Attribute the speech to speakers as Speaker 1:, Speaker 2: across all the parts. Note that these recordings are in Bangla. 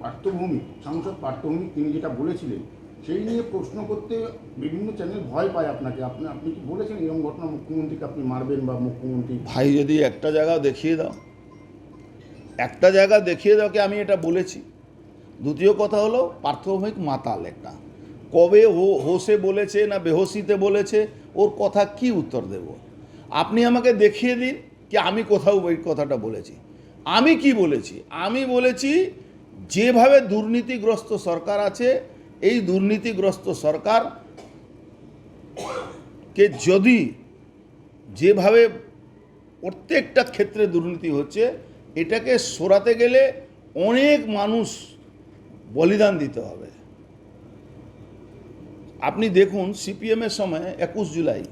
Speaker 1: পার্থভৌমিক সাংসদ পার্থভৌমিক তিনি যেটা বলেছিলেন সেই নিয়ে প্রশ্ন করতে বিভিন্ন চ্যানেল ভয় পায় আপনাকে। আপনি কি বলেছেন এরকম ঘটনা মুখ্যমন্ত্রীকে আপনি মারবেন বা মুখ্যমন্ত্রী?
Speaker 2: ভাই যদি একটা জায়গা দেখিয়ে দাও, একটা জায়গা দেখিয়ে দাও কি আমি এটা বলেছি। দ্বিতীয় কথা হলো পার্থভৌমিক মাতাল একটা, কবে হোসে বলেছে না বেহোশিতে বলেছে, ওর কথা কি উত্তর দেব? আপনি আমাকে দেখিয়ে দিন কি আমি কোথাও ওই কথাটা বলেছি। আমি কি বলেছি? আমি বলেছি যেভাবে দুর্নীতিগ্রস্ত সরকার আছে, এই দুর্নীতিগ্রস্ত সরকারকে যদি যেভাবে প্রত্যেকটা ক্ষেত্রে দুর্নীতি হচ্ছে, এটাকে সরাতে গেলে অনেক মানুষ বলিদান দিতে হবে। আপনি দেখুন সিপিএমের সময় 21 জুলাই,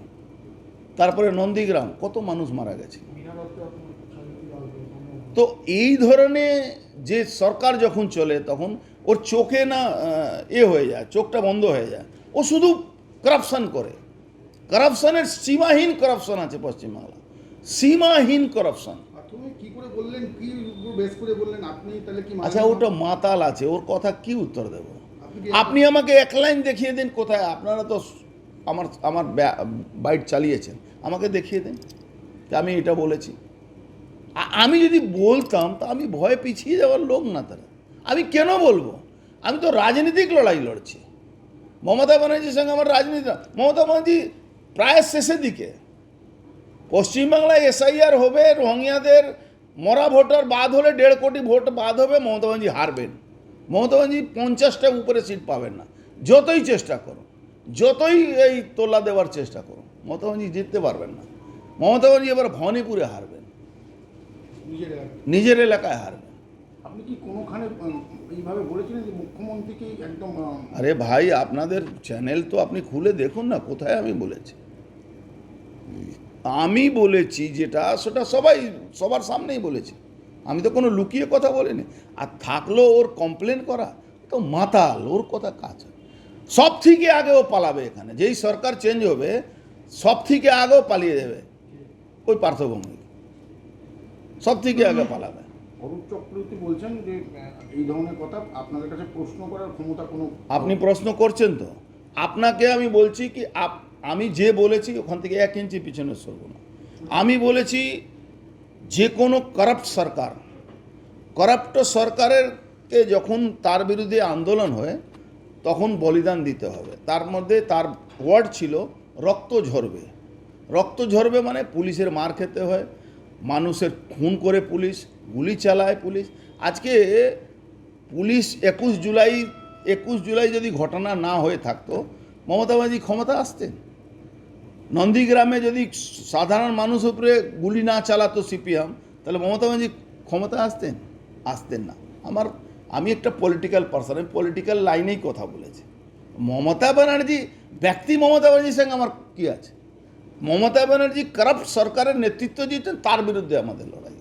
Speaker 2: তারপরে নন্দীগ্রাম, কত মানুষ মারা গেছে। তো এই ধরনের যে সরকার যখন চলে তখন ওর চোখে না হয়ে যায়, চোখটা বন্ধ হয়ে যায়। ও শুধু করাপশন করে, করাপশনের সীমাহীন করাপশন আছে পশ্চিমবাংলা, সীমাহীন করাপশন।
Speaker 1: তুমি কি করে বললেন, কি বেস করে বললেন আপনি? তাহলে কি
Speaker 2: আচ্ছা, ওটা মাতাল আছে, ওর কথা কি উত্তর দেব? আপনি আমাকে এক লাইন দেখিয়ে দিন কোথায়। আপনারা তো আমার বাইট চালিয়েছেন, আমাকে দেখিয়ে দিন যে আমি এটা বলেছি। আমি যদি বলতাম তা আমি ভয়ে পিছিয়ে যাওয়ার লোক না তারা। আমি কেন বলবো? আমি তো রাজনীতিক লড়াই লড়ছি। মমতা ব্যানার্জির সঙ্গে আমার রাজনীতি, মমতা ব্যানার্জি প্রায় শেষের দিকে। পশ্চিমবাংলায় এসআইআর হবে, রোহিঙ্গাদের মরা ভোটার বাদ হলে 1.5 কোটি ভোট বাদ হবে, মমতা ব্যানার্জি হারবেন। মমতা ব্যানার্জি 50টার উপরে সিট পাবেন না, যতই চেষ্টা করুন, যতই এই তোলা দেওয়ার চেষ্টা করুন, মমতা ব্যানার্জি জিততে পারবেন না। মমতা ব্যানার্জি এবার ভবানীপুরে হারবেন, নিজের এলাকায় হারবেন।
Speaker 1: আপনি কি কোনোখানে এইভাবে বলেছিলেন যে মুখ্যমন্ত্রীকে একদম?
Speaker 2: আরে ভাই, আপনাদের চ্যানেল তো আপনি খুলে দেখুন না, কোথায় আমি বলেছি। আমি বলেছি যেটা সেটা সবার সামনেই বলেছি। আমি তো কোনো লুকিয়ে কথা বলিনি। আর থাকলো ওর কমপ্লেন করা, তো মাতাল, ওর কথা কাজ। সব থেকে আগে ও পালাবে এখানে, যেই সরকার চেঞ্জ হবে সব থেকে আগেও পালিয়ে যাবে ওই পার্থভৌমিক, সব থেকে আগে পালাবে।
Speaker 1: অরূপ চক্রবর্তী বলছেন যে এই ধরনের কথা আপনাদের কাছে প্রশ্ন করার ক্ষমতা কোনো?
Speaker 2: আপনি প্রশ্ন করছেন তো, আপনাকে আমি বলছি কি আমি যে বলেছি ওখান থেকে 1 ইঞ্চি পিছনে সরব না। আমি বলেছি যে কোনো করাপ্ট সরকারেরকে যখন তার বিরুদ্ধে আন্দোলন হয় তখন বলিদান দিতে হবে। তার মধ্যে তার ওয়ার্ড ছিল রক্ত ঝরবে। রক্ত ঝরবে মানে পুলিশের মার খেতে হয়, মানুষের খুন করে পুলিশ, গুলি চালায় পুলিশ। আজকে পুলিশ 21 জুলাই যদি ঘটনা না হয়ে থাকতো, মমতা ব্যানার্জি ক্ষমতা আসতেন? নন্দীগ্রামে যদি সাধারণ মানুষ উপরে গুলি না চালাতো সিপিএম, তাহলে মমতা ব্যানার্জি ক্ষমতা আসতেন না। আমি একটা পলিটিক্যাল পার্সন, আমি পলিটিক্যাল লাইনেই কথা বলেছি। মমতা ব্যানার্জি মমতা ব্যানার্জির সঙ্গে আমার কী আছে? মমতা ব্যানার্জি কারাপ্ট সরকারের নেতৃত্ব দিতেন, তার বিরুদ্ধে আমাদের লড়াই।